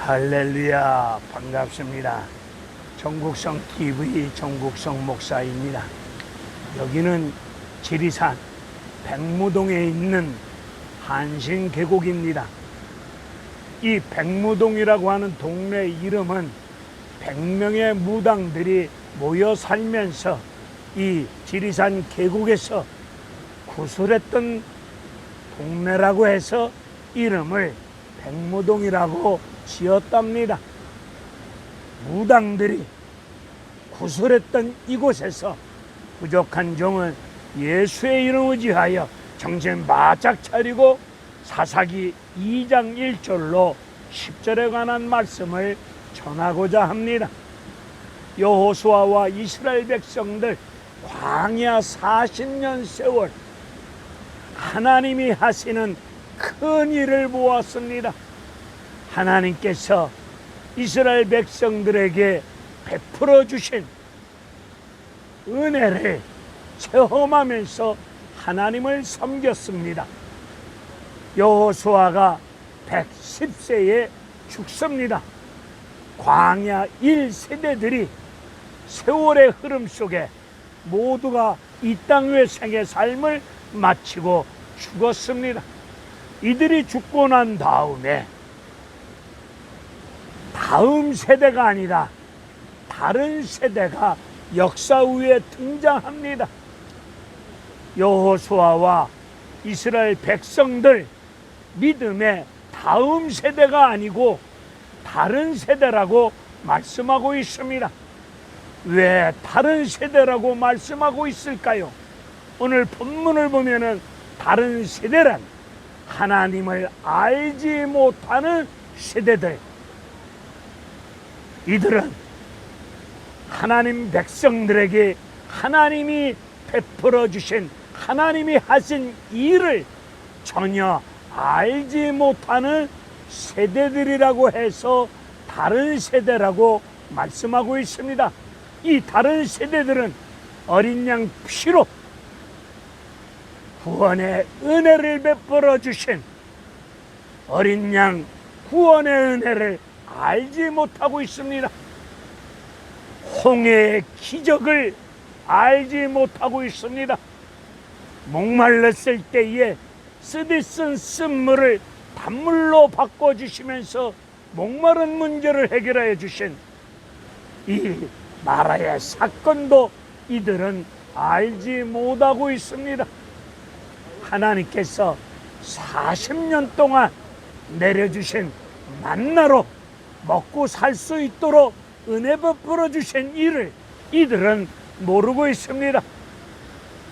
할렐루야, 반갑습니다. 전국성 TV 전국성 목사입니다. 여기는 지리산 백무동에 있는 한신계곡입니다. 이 백무동이라고 하는 동네 이름은 100명의 무당들이 모여 살면서 이 지리산 계곡에서 구슬했던 동네라고 해서 이름을 백무동이라고 지었답니다. 무당들이 구슬했던 이곳에서 부족한 종은 예수의 이름을 의지하여 정신 바짝 차리고 사사기 2장 1절로 10절에 관한 말씀을 전하고자 합니다. 여호수아와 이스라엘 백성들 광야 40년 세월 하나님이 하시는 큰 일을 보았습니다. 하나님께서 이스라엘 백성들에게 베풀어 주신 은혜를 체험하면서 하나님을 섬겼습니다. 여호수아가 110세에 죽습니다. 광야 1세대들이 세월의 흐름 속에 모두가 이 땅 외생의 삶을 마치고 죽었습니다. 이들이 죽고 난 다음에 다음 세대가 아니라 다른 세대가 역사 위에 등장합니다. 여호수아와 이스라엘 백성들 믿음의 다음 세대가 아니고 다른 세대라고 말씀하고 있습니다. 왜 다른 세대라고 말씀하고 있을까요? 오늘 본문을 보면은 다른 세대란 하나님을 알지 못하는 세대들, 이들은 하나님 백성들에게 하나님이 베풀어 주신 하나님이 하신 일을 전혀 알지 못하는 세대들이라고 해서 다른 세대라고 말씀하고 있습니다. 이 다른 세대들은 어린 양 피로 구원의 은혜를 베풀어 주신 어린 양 구원의 은혜를 알지 못하고 있습니다. 홍해의 기적을 알지 못하고 있습니다. 목말랐을 때에 쓰디쓴 쓴물을 단물로 바꿔주시면서 목마른 문제를 해결해 주신 이 나라의 사건도 이들은 알지 못하고 있습니다. 하나님께서 40년 동안 내려주신 만나로 먹고 살 수 있도록 은혜 베풀어 주신 일을 이들은 모르고 있습니다.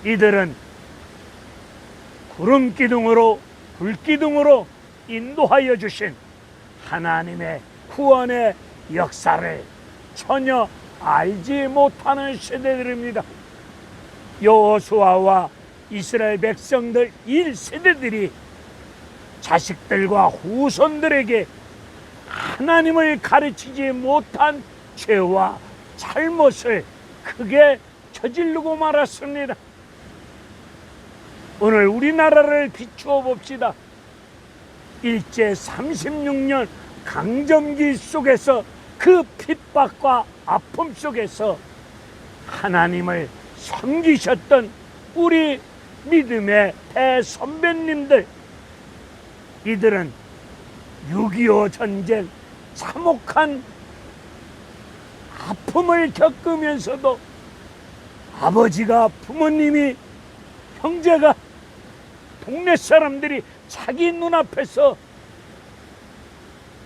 이들은 구름기둥으로 불기둥으로 인도하여 주신 하나님의 구원의 역사를 전혀 알지 못하는 세대들입니다. 여호수아와 이스라엘 백성들 1세대들이 자식들과 후손들에게 하나님을 가르치지 못한 죄와 잘못을 크게 저지르고 말았습니다. 오늘 우리나라를 비추어 봅시다. 일제 36년 강점기 속에서 그 핍박과 아픔 속에서 하나님을 섬기셨던 우리 믿음의 대선배님들, 이들은 6.25 전쟁 참혹한 아픔을 겪으면서도 아버지가, 부모님이, 형제가, 동네 사람들이 자기 눈앞에서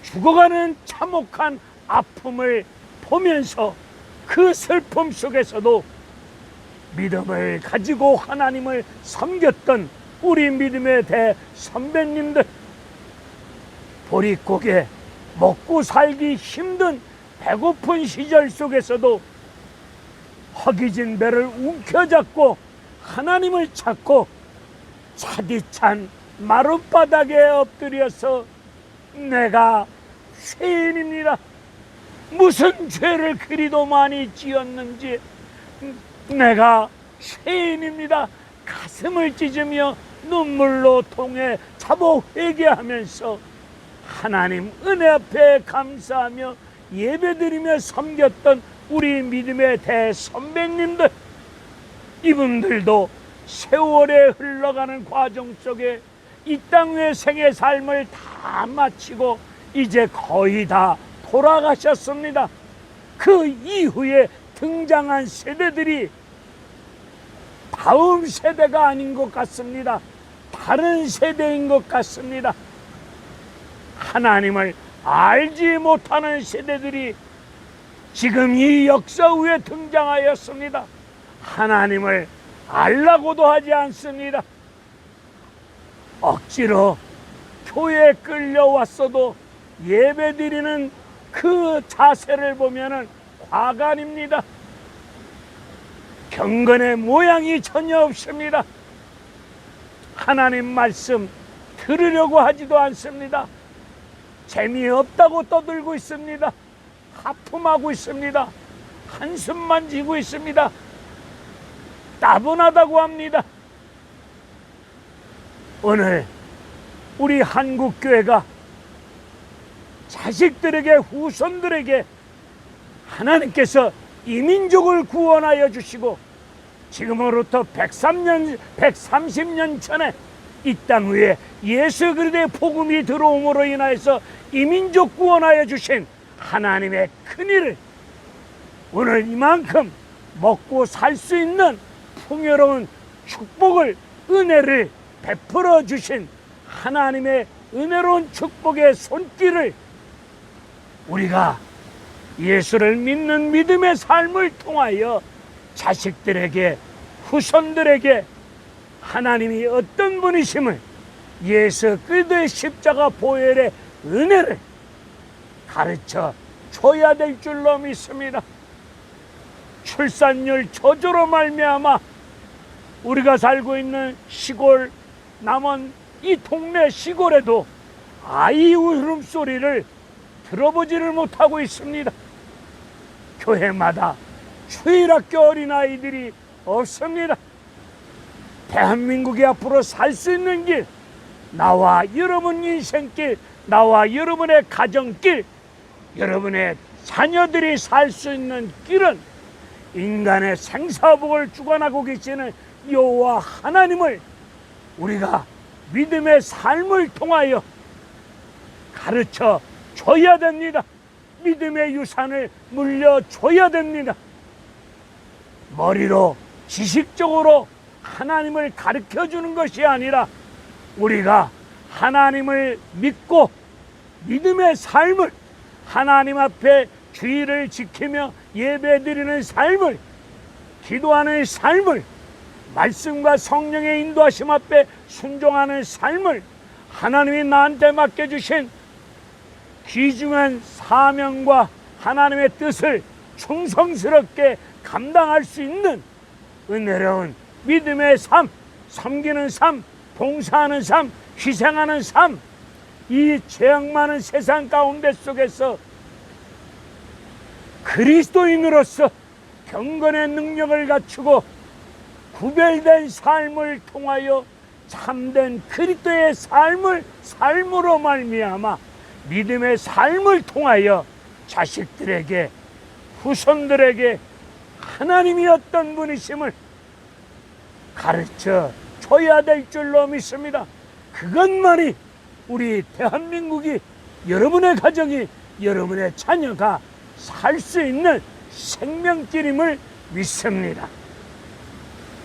죽어가는 참혹한 아픔을 보면서 그 슬픔 속에서도 믿음을 가지고 하나님을 섬겼던 우리 믿음의 대선배님들, 보릿고개 먹고 살기 힘든 배고픈 시절 속에서도 허기진 배를 움켜잡고 하나님을 찾고 차디찬 마룻바닥에 엎드려서 내가 죄인입니다, 무슨 죄를 그리도 많이 지었는지 내가 죄인입니다, 가슴을 찢으며 눈물로 통해 자복 회개하면서 하나님 은혜 앞에 감사하며 예배드리며 섬겼던 우리 믿음의 대선배님들, 이분들도 세월에 흘러가는 과정 속에 이 땅 위의 생의 삶을 다 마치고 이제 거의 다 돌아가셨습니다. 그 이후에 등장한 세대들이 다음 세대가 아닌 것 같습니다. 다른 세대인 것 같습니다. 하나님을 알지 못하는 세대들이 지금 이 역사 위에 등장하였습니다. 하나님을 알라고도 하지 않습니다. 억지로 교회에 끌려왔어도 예배드리는 그 자세를 보면은 과간입니다. 경건의 모양이 전혀 없습니다. 하나님 말씀 들으려고 하지도 않습니다. 재미없다고 떠들고 있습니다. 하품하고 있습니다. 한숨만 지고 있습니다. 따분하다고 합니다. 오늘 우리 한국교회가 자식들에게, 후손들에게 하나님께서 이 민족을 구원하여 주시고 지금으로부터 130년 전에 이 땅 위에 예수 그리스도의 복음이 들어옴으로 인하여서 이 민족 구원하여 주신 하나님의 큰일을 오늘 이만큼 먹고 살 수 있는 풍요로운 축복을, 은혜를 베풀어 주신 하나님의 은혜로운 축복의 손길을 우리가 예수를 믿는 믿음의 삶을 통하여 자식들에게, 후손들에게 하나님이 어떤 분이심을, 예수 그리스도의 십자가 보혈의 은혜를 가르쳐 줘야 될 줄로 믿습니다. 출산율 저조로 말미암아 우리가 살고 있는 시골, 남원 이 동네 시골에도 아이 울음소리를 들어보지를 못하고 있습니다. 교회마다 주일학교 어린아이들이 없습니다. 대한민국이 앞으로 살 수 있는 길, 나와 여러분 인생길, 나와 여러분의 가정길, 여러분의 자녀들이 살 수 있는 길은 인간의 생사복을 주관하고 계시는 여호와 하나님을 우리가 믿음의 삶을 통하여 가르쳐 줘야 됩니다. 믿음의 유산을 물려줘야 됩니다. 머리로 지식적으로 하나님을 가르쳐 주는 것이 아니라 우리가 하나님을 믿고 믿음의 삶을, 하나님 앞에 주의를 지키며 예배드리는 삶을, 기도하는 삶을, 말씀과 성령의 인도하심 앞에 순종하는 삶을, 하나님이 나한테 맡겨주신 귀중한 사명과 하나님의 뜻을 충성스럽게 감당할 수 있는 은혜로운 믿음의 삶, 섬기는 삶, 봉사하는 삶, 희생하는 삶, 이 죄악 많은 세상 가운데 속에서 그리스도인으로서 경건의 능력을 갖추고 구별된 삶을 통하여 참된 그리스도의 삶으로 말미암아 믿음의 삶을 통하여 자식들에게, 후손들에게 하나님이 어떤 분이심을 가르쳐 줘야 될 줄로 믿습니다. 그것만이 우리 대한민국이, 여러분의 가정이, 여러분의 자녀가 살 수 있는 생명길임을 믿습니다.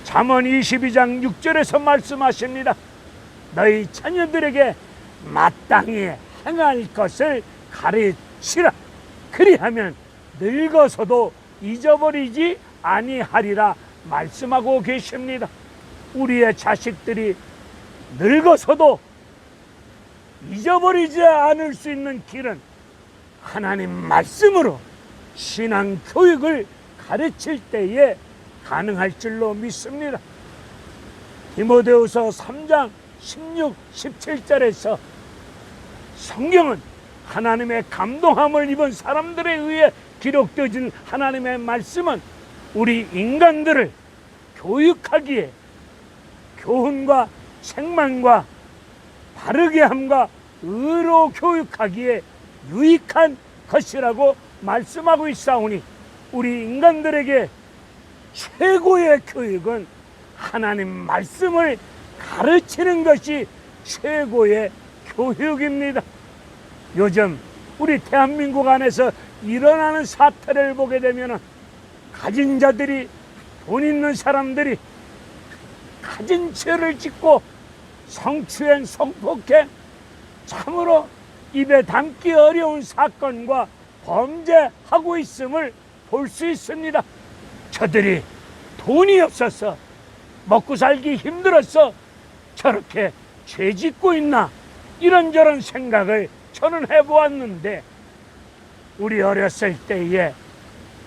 잠언 22장 6절에서 말씀하십니다. 너희 자녀들에게 마땅히 행할 것을 가르치라. 그리하면 늙어서도 잊어버리지 아니하리라 말씀하고 계십니다. 우리의 자식들이 늙어서도 잊어버리지 않을 수 있는 길은 하나님 말씀으로 신앙 교육을 가르칠 때에 가능할 줄로 믿습니다. 디모데후서 3장 16, 17절에서 성경은 하나님의 감동함을 입은 사람들에 의해 기록되어진 하나님의 말씀은 우리 인간들을 교육하기에 교훈과 책망과 바르게 함과 의로 교육하기에 유익한 것이라고 말씀하고 있사오니 우리 인간들에게 최고의 교육은 하나님 말씀을 가르치는 것이 최고의 교육입니다. 요즘 우리 대한민국 안에서 일어나는 사태를 보게 되면 가진 자들이, 돈 있는 사람들이 가진 죄를 짓고 성추행, 성폭행, 참으로 입에 담기 어려운 사건과 범죄하고 있음을 볼 수 있습니다. 저들이 돈이 없어서 먹고 살기 힘들어서 저렇게 죄 짓고 있나, 이런저런 생각을 저는 해보았는데, 우리 어렸을 때에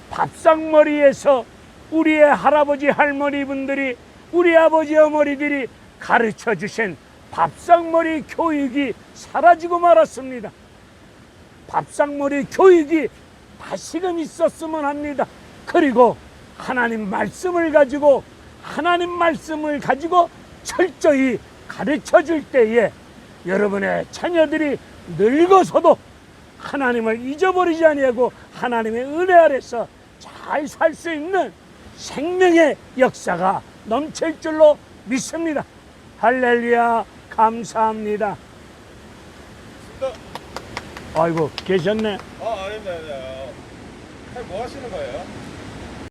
밥상머리에서 우리의 할아버지 할머니분들이, 우리 아버지 어머니들이 가르쳐 주신 밥상머리 교육이 사라지고 말았습니다. 밥상머리 교육이 다시금 있었으면 합니다. 그리고 하나님 말씀을 가지고 철저히 가르쳐 줄 때에 여러분의 자녀들이 늙어서도 하나님을 잊어버리지 아니하고 하나님의 은혜 아래서 잘 살 수 있는 생명의 역사가 넘칠 줄로 믿습니다. 할렐루야. 감사합니다. 아이고, 계셨네. 아닙니다. 뭐 하시는 거예요?